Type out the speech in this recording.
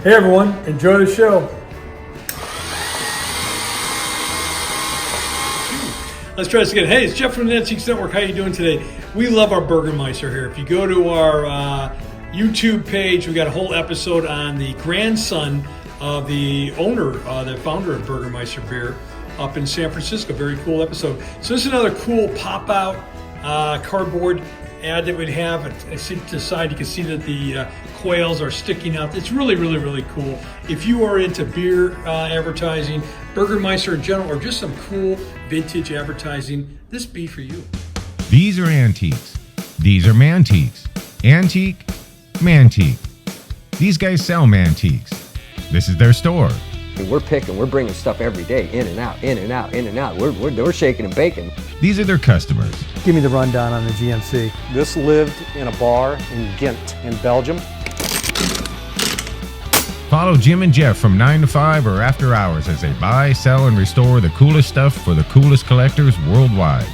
Hey everyone, enjoy the show. Let's try this again. Hey, it's Jeff from the Antiques Network. How you doing today? We love our Burgermeister here. If you go to our YouTube page, we got a whole episode on the grandson of the owner, the founder of Burgermeister Beer up in San Francisco. Very cool episode. So this is another cool pop-out cardboard ad that we'd have. I see to the side, you can see that the quails are sticking out. It's really, really, really cool. If you are into beer advertising, Burgermeister in general, or just some cool vintage advertising, this be for you. These are antiques. These are mantiques. Antique, mantique. These guys sell mantiques. This is their store. We're bringing stuff every day, in and out, in and out, in and out. We're shaking and baking. These are their customers. Give me the rundown on the GMC. This lived in a bar in Ghent, in Belgium. Follow Jim and Jeff from 9 to 5 or after hours as they buy, sell, and restore the coolest stuff for the coolest collectors worldwide.